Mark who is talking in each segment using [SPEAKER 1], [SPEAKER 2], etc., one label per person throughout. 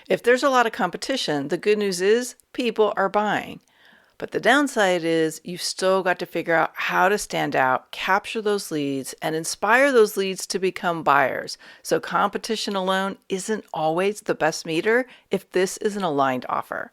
[SPEAKER 1] If there's a lot of competition, the good news is people are buying. But the downside is you've still got to figure out how to stand out, capture those leads, and inspire those leads to become buyers. So competition alone isn't always the best meter if this is an aligned offer.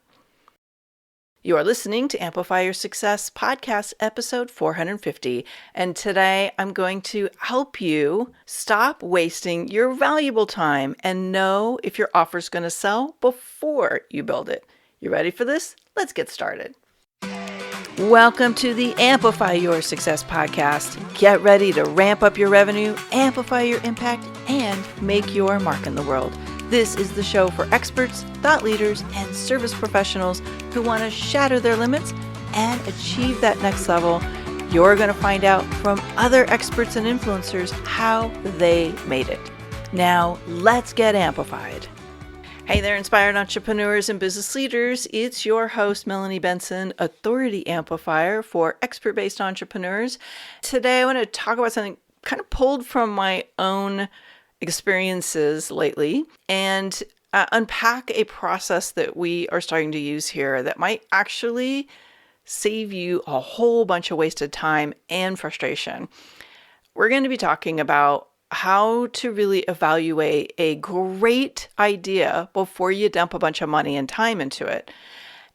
[SPEAKER 1] You are listening to Amplify Your Success Podcast, episode 450. And today I'm going to help you stop wasting your valuable time and know if your offer is going to sell before you build it. You ready for this? Let's get started. Welcome to the Amplify Your Success Podcast. Get ready to ramp up your revenue, amplify your impact, and make your mark in the world. This is the show for experts, thought leaders, and service professionals who want to shatter their limits and achieve that next level. You're going to find out from other experts and influencers how they made it. Now, let's get amplified. Hey there, inspired entrepreneurs and business leaders. It's your host, Melanie Benson, Authority Amplifier for expert-based entrepreneurs. Today, I want to talk about something kind of pulled from my own experiences lately and unpack a process that we are starting to use here that might actually save you a whole bunch of wasted time and frustration. We're going to be talking about how to really evaluate a great idea before you dump a bunch of money and time into it.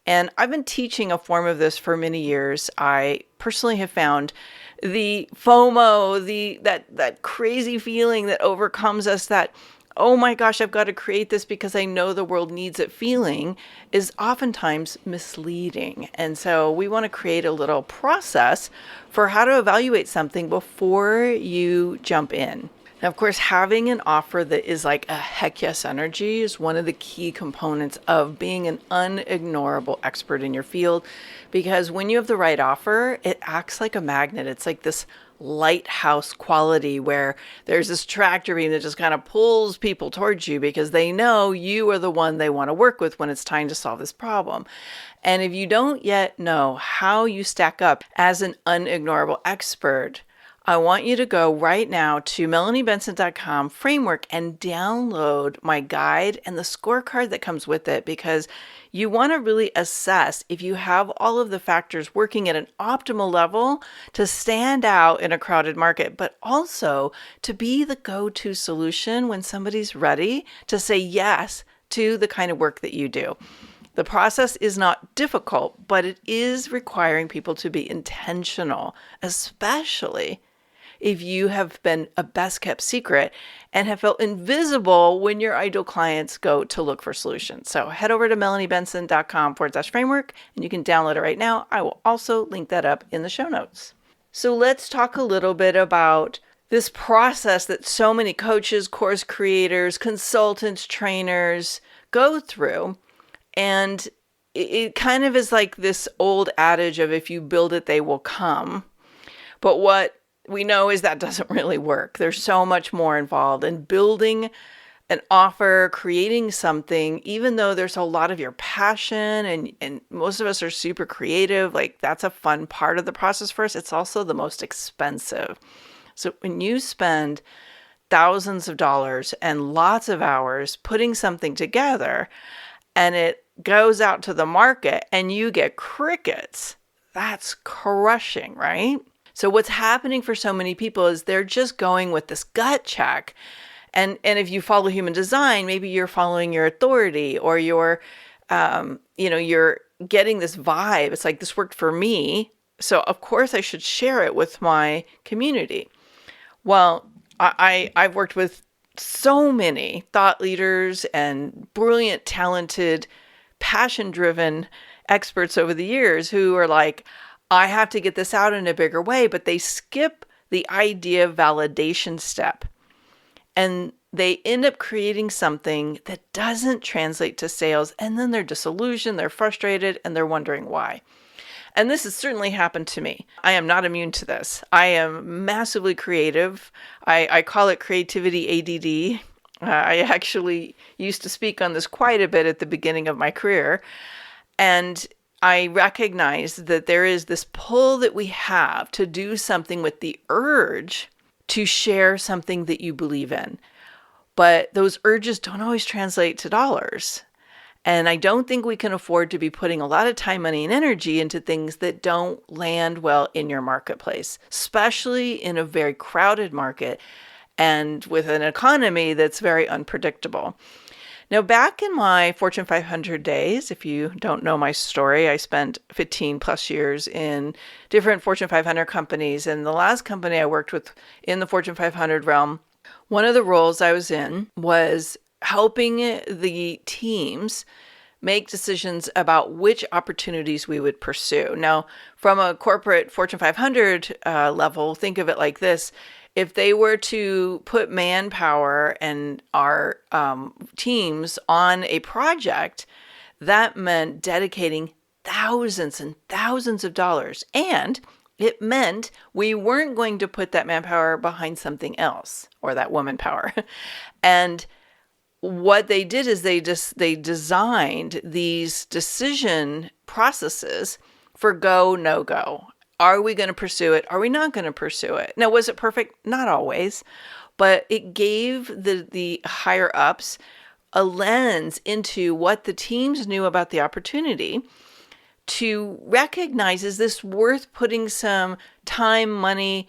[SPEAKER 1] And I've been teaching a form of this for many years. I personally have found the FOMO, that crazy feeling that overcomes us, that, oh my gosh, I've got to create this because I know the world needs it feeling, is oftentimes misleading. And so we want to create a little process for how to evaluate something before you jump in. Now, of course, having an offer that is like a heck yes energy is one of the key components of being an unignorable expert in your field, because when you have the right offer, it acts like a magnet. It's like this lighthouse quality where there's this tractor beam that just kind of pulls people towards you because they know you are the one they want to work with when it's time to solve this problem. And if you don't yet know how you stack up as an unignorable expert, I want you to go right now to melaniebenson.com framework and download my guide and the scorecard that comes with it, because you want to really assess if you have all of the factors working at an optimal level to stand out in a crowded market, but also to be the go-to solution when somebody's ready to say yes to the kind of work that you do. The process is not difficult, but it is requiring people to be intentional, especially if you have been a best kept secret and have felt invisible when your ideal clients go to look for solutions. So head over to melaniebenson.com/framework and you can download it right now. I will also link that up in the show notes. So let's talk a little bit about this process that so many coaches, course creators, consultants, trainers go through. And it kind of is like this old adage of if you build it, they will come. But what we know is that doesn't really work. There's so much more involved in building an offer, creating something, even though there's a lot of your passion and most of us are super creative. Like, that's a fun part of the process for us. It's also the most expensive. So when you spend thousands of dollars and lots of hours putting something together and it goes out to the market and you get crickets, that's crushing, right? So what's happening for so many people is they're just going with this gut check. And if you follow human design, maybe you're following your authority, or you're getting this vibe. It's like, this worked for me, so of course I should share it with my community. Well, I've worked with so many thought leaders and brilliant, talented, passion-driven experts over the years who are like, I have to get this out in a bigger way, but they skip the idea validation step. And they end up creating something that doesn't translate to sales. And then they're disillusioned, they're frustrated, and they're wondering why. And this has certainly happened to me. I am not immune to this. I am massively creative. I call it creativity ADD. I actually used to speak on this quite a bit at the beginning of my career. And I recognize that there is this pull that we have to do something with the urge to share something that you believe in. But those urges don't always translate to dollars. And I don't think we can afford to be putting a lot of time, money, and energy into things that don't land well in your marketplace, especially in a very crowded market and with an economy that's very unpredictable. Now, back in my Fortune 500 days, if you don't know my story, I spent 15 plus years in different Fortune 500 companies. And the last company I worked with in the Fortune 500 realm, one of the roles I was in was helping the teams make decisions about which opportunities we would pursue. Now, from a corporate Fortune 500 level, think of it like this. If they were to put manpower and our teams on a project, that meant dedicating thousands and thousands of dollars. And it meant we weren't going to put that manpower behind something else, or that woman power. And what they did is they designed these decision processes for go, no go. Are we going to pursue it? Are we not going to pursue it? Now, was it perfect? Not always, but it gave the higher ups a lens into what the teams knew about the opportunity to recognize, is this worth putting some time, money,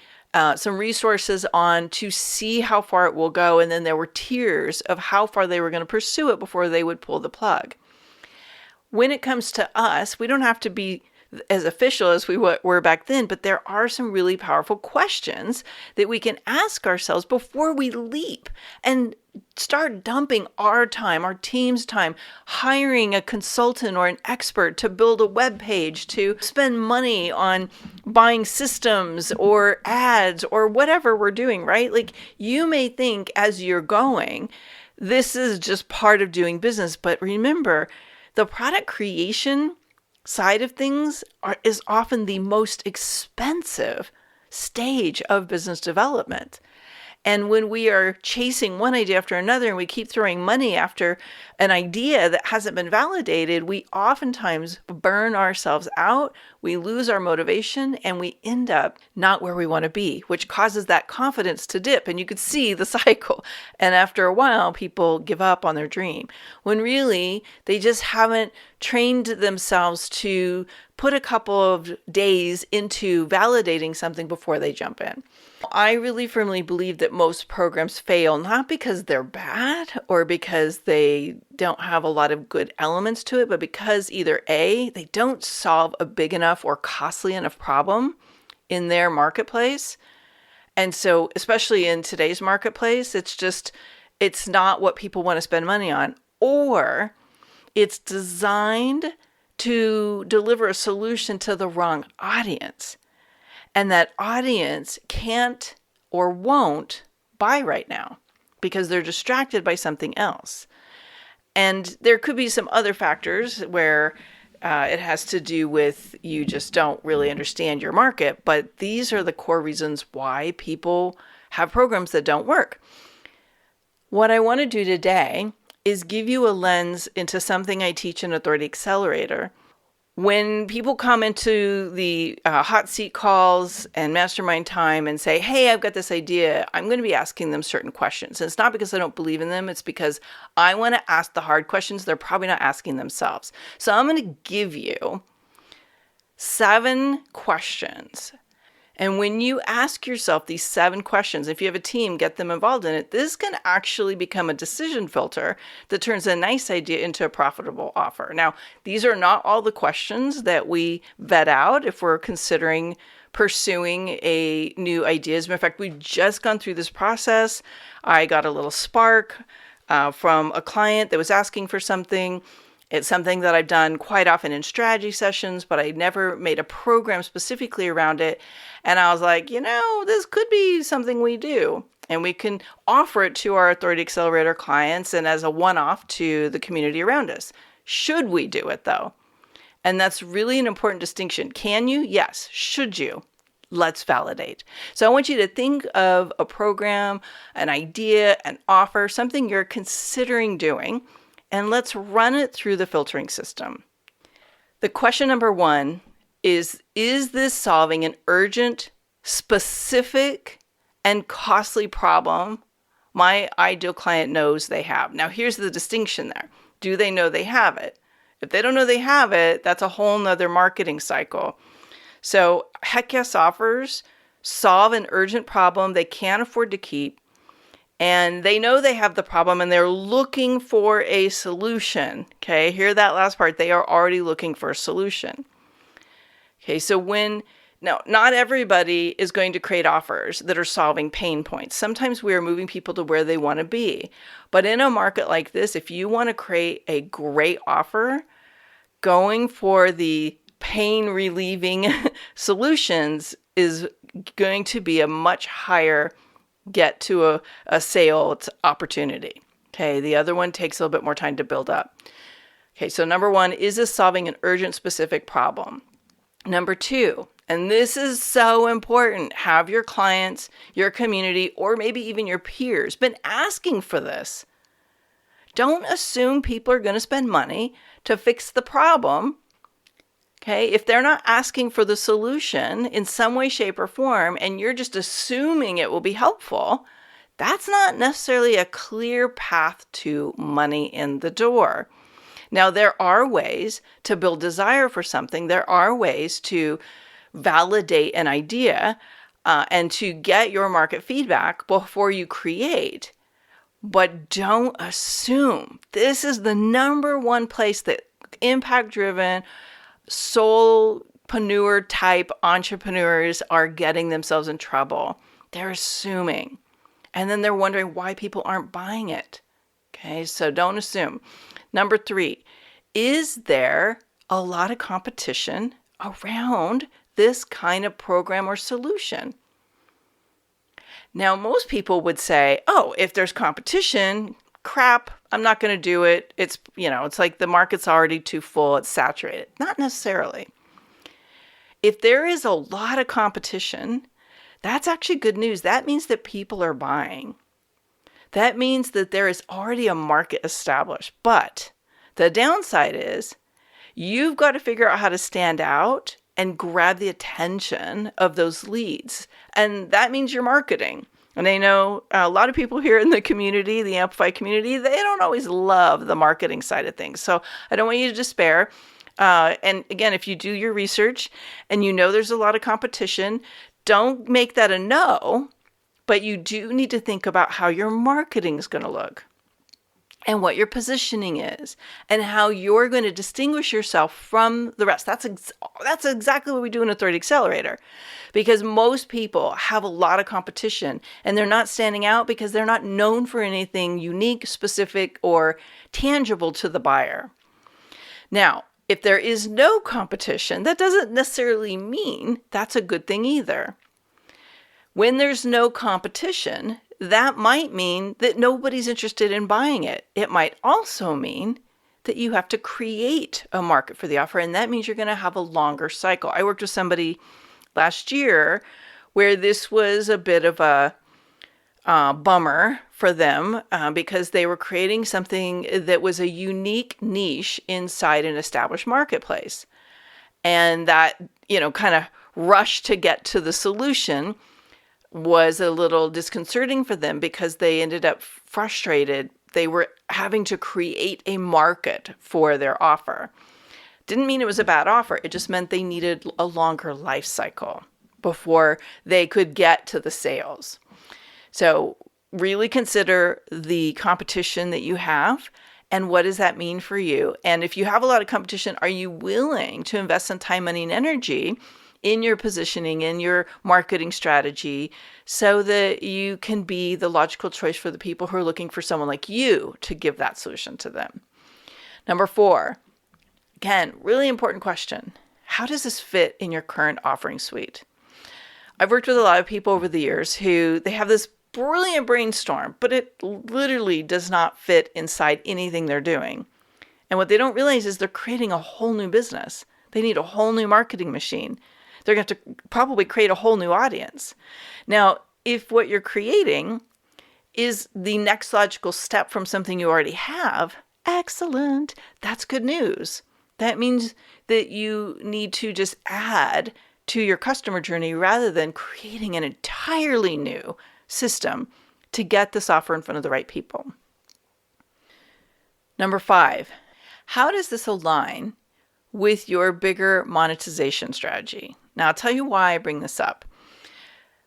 [SPEAKER 1] some resources on to see how far it will go? And then there were tiers of how far they were going to pursue it before they would pull the plug. When it comes to us, we don't have to be as official as we were back then, but there are some really powerful questions that we can ask ourselves before we leap and start dumping our time, our team's time, hiring a consultant or an expert to build a web page, to spend money on buying systems or ads or whatever we're doing, right? Like, you may think as you're going, this is just part of doing business, but remember, the product creation side of things is often the most expensive stage of business development. And when we are chasing one idea after another and we keep throwing money after an idea that hasn't been validated, we oftentimes burn ourselves out, we lose our motivation, and we end up not where we want to be, which causes that confidence to dip. And you could see the cycle. And after a while, people give up on their dream, when really they just haven't trained themselves to put a couple of days into validating something before they jump in. I really firmly believe that most programs fail, not because they're bad or because they don't have a lot of good elements to it, but because either A, they don't solve a big enough or costly enough problem in their marketplace. And so, especially in today's marketplace, it's not what people want to spend money on, or it's designed to deliver a solution to the wrong audience. And that audience can't or won't buy right now because they're distracted by something else. And there could be some other factors where it has to do with you just don't really understand your market. But these are the core reasons why people have programs that don't work. What I want to do today is give you a lens into something I teach in Authority Accelerator. When people come into the hot seat calls and mastermind time and say, hey, I've got this idea, I'm going to be asking them certain questions. And it's not because I don't believe in them. It's because I want to ask the hard questions they're probably not asking themselves. So I'm going to give you 7 questions. And when you ask yourself these 7 questions, if you have a team, get them involved in it, this can actually become a decision filter that turns a nice idea into a profitable offer. Now, these are not all the questions that we vet out if we're considering pursuing a new idea. As a matter of fact, we've just gone through this process. I got a little spark from a client that was asking for something. It's something that I've done quite often in strategy sessions, but I never made a program specifically around it. And I was like, this could be something we do. And we can offer it to our Authority Accelerator clients and as a one-off to the community around us. Should we do it, though? And that's really an important distinction. Can you? Yes. Should you? Let's validate. So I want you to think of a program, an idea, an offer, something you're considering doing, and let's run it through the filtering system. The question number 1 is this solving an urgent, specific, and costly problem my ideal client knows they have? Now, here's the distinction there. Do they know they have it? If they don't know they have it, that's a whole nother marketing cycle. So Heck Yes offers solve an urgent problem they can't afford to keep, and they know they have the problem and they're looking for a solution. Okay, hear that last part. They are already looking for a solution. Okay, so now, not everybody is going to create offers that are solving pain points. Sometimes we are moving people to where they want to be. But in a market like this, if you want to create a great offer, going for the pain relieving solutions is going to be a much higher get to a sales opportunity. Okay, the other one takes a little bit more time to build up. Okay, so number one, is this solving an urgent specific problem? Number two, and this is so important, have your clients, your community, or maybe even your peers been asking for this? Don't assume people are going to spend money to fix the problem. Okay, if they're not asking for the solution in some way, shape, or form, and you're just assuming it will be helpful, that's not necessarily a clear path to money in the door. Now, there are ways to build desire for something. There are ways to validate an idea and to get your market feedback before you create. But don't assume. This is the number one place that impact-driven, soulpreneur type entrepreneurs are getting themselves in trouble. They're assuming. And then they're wondering why people aren't buying it. Okay, so don't assume. Number three, is there a lot of competition around this kind of program or solution? Now, most people would say, oh, if there's competition, crap, I'm not going to do it. It's like the market's already too full. It's saturated. Not necessarily. If there is a lot of competition, that's actually good news. That means that people are buying. That means that there is already a market established. But the downside is you've got to figure out how to stand out and grab the attention of those leads. And that means your marketing. And I know a lot of people here in the community, the Amplify community, they don't always love the marketing side of things. So I don't want you to despair. And again, if you do your research and you know there's a lot of competition, don't make that a no. But you do need to think about how your marketing is going to look and what your positioning is and how you're going to distinguish yourself from the rest. That's exactly what we do in Authority Accelerator, because most people have a lot of competition and they're not standing out because they're not known for anything unique, specific, or tangible to the buyer. Now, if there is no competition, that doesn't necessarily mean that's a good thing either. When there's no competition, that might mean that nobody's interested in buying it. It might also mean that you have to create a market for the offer, and that means you're going to have a longer cycle. I worked with somebody last year where this was a bit of a bummer for them because they were creating something that was a unique niche inside an established marketplace. And that, kind of rush to get to the solution was a little disconcerting for them because they ended up frustrated. They were having to create a market for their offer. Didn't mean it was a bad offer. It just meant they needed a longer life cycle before they could get to the sales. So really consider the competition that you have and what does that mean for you? And if you have a lot of competition, are you willing to invest some time, money, and energy in your positioning, in your marketing strategy, so that you can be the logical choice for the people who are looking for someone like you to give that solution to them? Number 4, again, really important question. How does this fit in your current offering suite? I've worked with a lot of people over the years who they have this brilliant brainstorm, but it literally does not fit inside anything they're doing. And what they don't realize is they're creating a whole new business. They need a whole new marketing machine. They're going to have to probably create a whole new audience. Now, if what you're creating is the next logical step from something you already have, excellent. That's good news. That means that you need to just add to your customer journey rather than creating an entirely new system to get this offer in front of the right people. Number 5, how does this align with your bigger monetization strategy? Now, I'll tell you why I bring this up.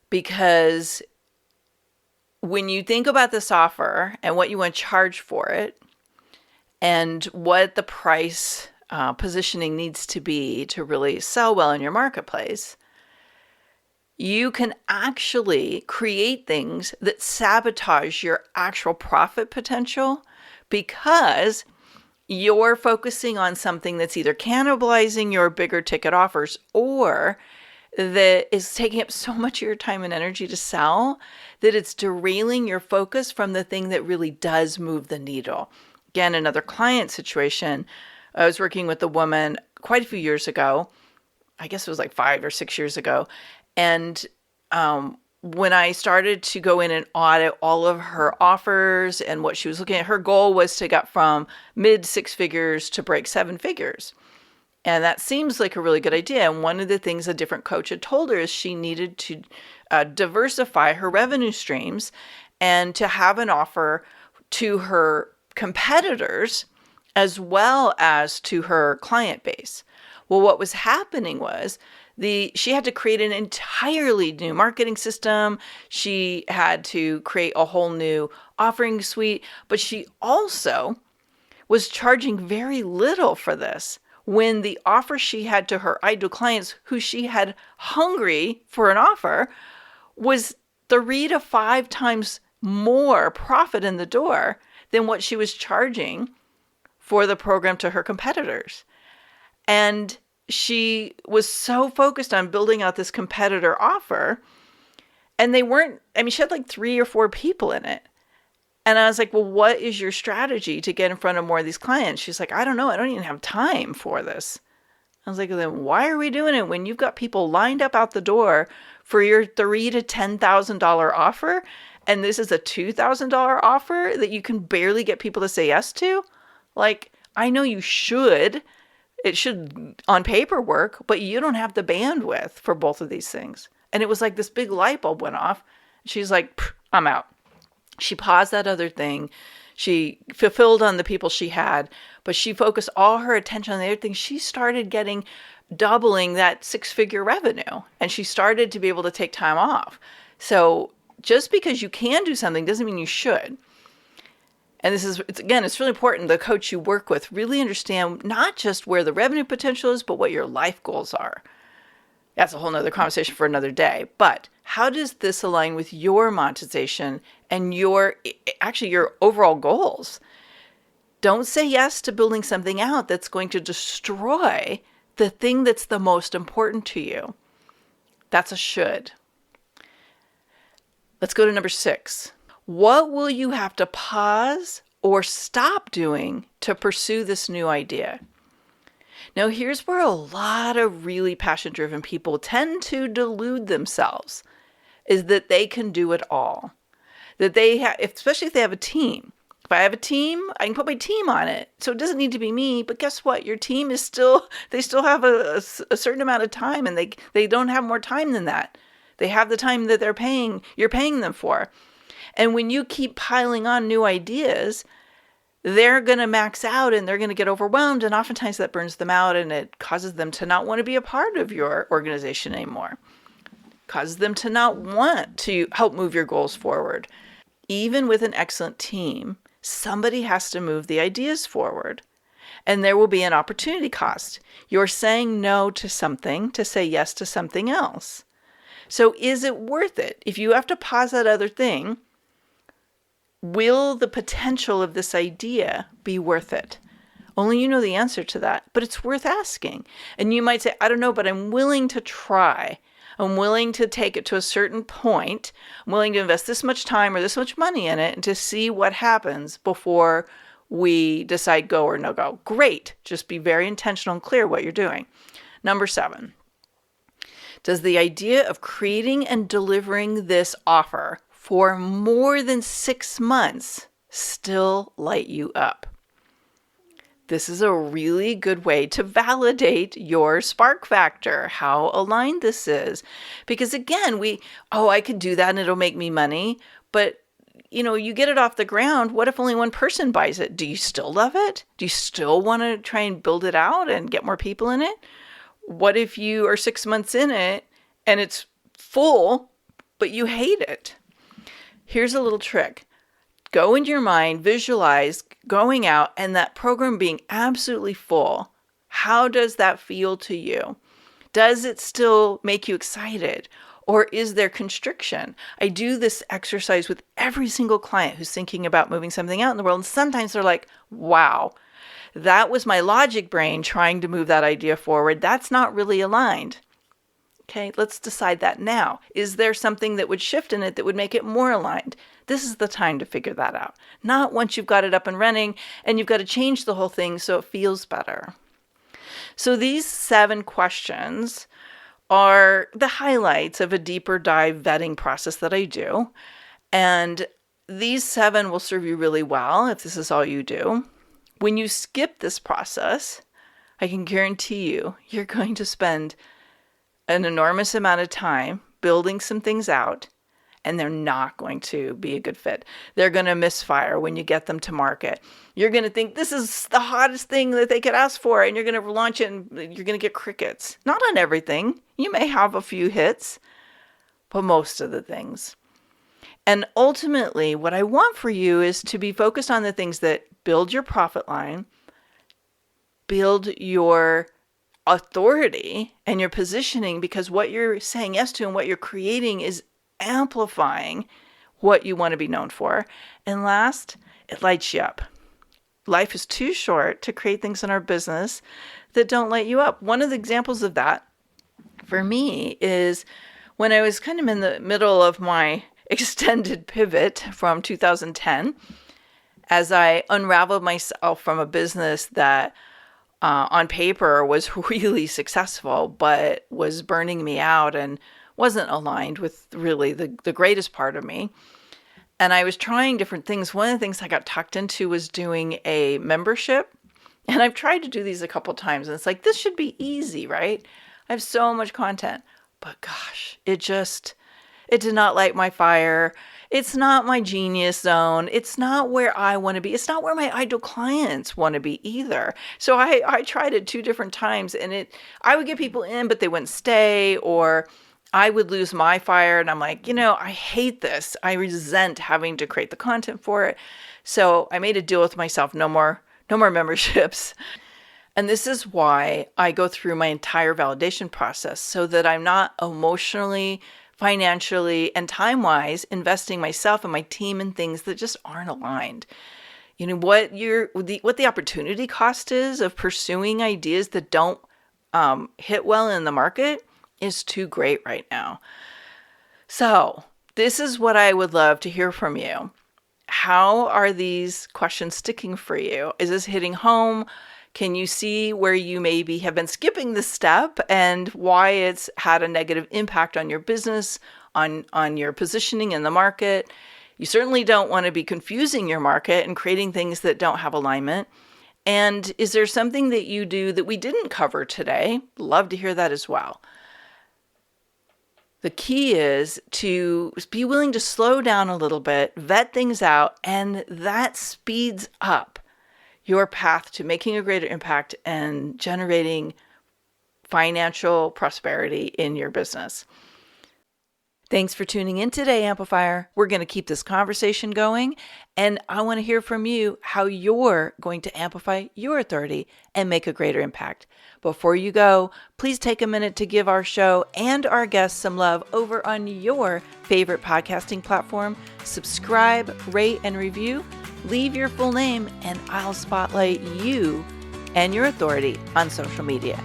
[SPEAKER 1] Because when you think about this offer and what you want to charge for it and what the price positioning needs to be to really sell well in your marketplace, you can actually create things that sabotage your actual profit potential because you're focusing on something that's either cannibalizing your bigger ticket offers or that is taking up so much of your time and energy to sell that it's derailing your focus from the thing that really does move the needle. Again, another client situation, I was working with a woman quite a few years ago. I guess it was like 5 or 6 years ago. And when I started to go in and audit all of her offers and what she was looking at, her goal was to get from mid 6 figures to break 7 figures. And that seems like a really good idea. And one of the things a different coach had told her is she needed to diversify her revenue streams and to have an offer to her competitors as well as to her client base. Well, what was happening was she had to create an entirely new marketing system. She had to create a whole new offering suite, but she also was charging very little for this when the offer she had to her ideal clients who she had hungry for an offer was 3 to 5 times more profit in the door than what she was charging for the program to her competitors. And she was so focused on building out this competitor offer, and she had like 3 or 4 people in it. And I was like, well, what is your strategy to get in front of more of these clients? She's like, I don't know. I don't even have time for this. I was like, well, then why are we doing it when you've got people lined up out the door for your $3,000 to $10,000 offer? And this is a $2,000 offer that you can barely get people to say yes to? Like, I know it should on paper work, but you don't have the bandwidth for both of these things. And it was like this big light bulb went off. She's like, I'm out. She paused that other thing. She fulfilled on the people she had, but she focused all her attention on the other thing. She started doubling that 6-figure revenue, and she started to be able to take time off. So just because you can do something doesn't mean you should. And it's really important the coach you work with really understand not just where the revenue potential is, but what your life goals are. That's a whole nother conversation for another day. But how does this align with your monetization and your overall goals? Don't say yes to building something out that's going to destroy the thing that's the most important to you. That's a should. Let's go to number 6. What will you have to pause or stop doing to pursue this new idea? Now, here's where a lot of really passion-driven people tend to delude themselves, is that they can do it all. That especially if they have a team. If I have a team, I can put my team on it. So it doesn't need to be me, but guess what? Your team they still have a certain amount of time, and they don't have more time than that. They have the time that you're paying them for. And when you keep piling on new ideas, they're going to max out and they're going to get overwhelmed. And oftentimes that burns them out and it causes them to not want to be a part of your organization anymore. Causes them to not want to help move your goals forward. Even with an excellent team, somebody has to move the ideas forward. And there will be an opportunity cost. You're saying no to something to say yes to something else. So is it worth it? If you have to pause that other thing, will the potential of this idea be worth it? Only you know the answer to that, but it's worth asking. And you might say, I don't know, but I'm willing to try. I'm willing to take it to a certain point. I'm willing to invest this much time or this much money in it and to see what happens before we decide go or no go. Great. Just be very intentional and clear what you're doing. Number 7. Does the idea of creating and delivering this offer for more than 6 months still light you up? This is a really good way to validate your spark factor, how aligned this is. Because again, I could do that and it'll make me money. But you get it off the ground. What if only one person buys it? Do you still love it? Do you still want to try and build it out and get more people in it? What if you are 6 months in it and it's full, but you hate it? Here's a little trick. Go into your mind, visualize going out and that program being absolutely full. How does that feel to you? Does it still make you excited? Or is there constriction? I do this exercise with every single client who's thinking about moving something out in the world. And sometimes they're like, wow, that was my logic brain trying to move that idea forward. That's not really aligned. Okay, let's decide that now. Is there something that would shift in it that would make it more aligned? This is the time to figure that out. Not once you've got it up and running and you've got to change the whole thing so it feels better. So these 7 questions are the highlights of a deeper dive vetting process that I do. And these 7 will serve you really well if this is all you do. When you skip this process, I can guarantee you're going to spend an enormous amount of time building some things out, and they're not going to be a good fit. They're going to misfire when you get them to market. You're going to think this is the hottest thing that they could ask for, and you're going to launch it and you're going to get crickets. Not on everything. You may have a few hits, but most of the things. And ultimately, what I want for you is to be focused on the things that build your profit line, build your authority and your positioning, because what you're saying yes to and what you're creating is amplifying what you want to be known for. And last, it lights you up. Life is too short to create things in our business that don't light you up. One of the examples of that for me is when I was kind of in the middle of my extended pivot from 2010, as I unraveled myself from a business that on paper was really successful, but was burning me out and wasn't aligned with really the greatest part of me. And I was trying different things. One of the things I got tucked into was doing a membership. And I've tried to do these a couple times. And it's like, this should be easy, right? I have so much content. But gosh, it did not light my fire. It's not my genius zone. It's not where I want to be. It's not where my ideal clients want to be either. So I tried it 2 different times, and I would get people in, but they wouldn't stay, or I would lose my fire. And I'm like, I hate this. I resent having to create the content for it. So I made a deal with myself. No more memberships. And this is why I go through my entire validation process, so that I'm not emotionally, financially, and time-wise investing myself and my team in things that just aren't aligned. What the opportunity cost is of pursuing ideas that don't hit well in the market is too great right now. So this is what I would love to hear from you. How are these questions sticking for you? Is this hitting home? Can you see where you maybe have been skipping this step and why it's had a negative impact on your business, on your positioning in the market? You certainly don't want to be confusing your market and creating things that don't have alignment. And is there something that you do that we didn't cover today? Love to hear that as well. The key is to be willing to slow down a little bit, vet things out, and that speeds up your path to making a greater impact and generating financial prosperity in your business. Thanks for tuning in today, Amplifier. We're going to keep this conversation going, and I want to hear from you how you're going to amplify your authority and make a greater impact. Before you go, please take a minute to give our show and our guests some love over on your favorite podcasting platform. Subscribe, rate, and review. Leave your full name, and I'll spotlight you and your authority on social media.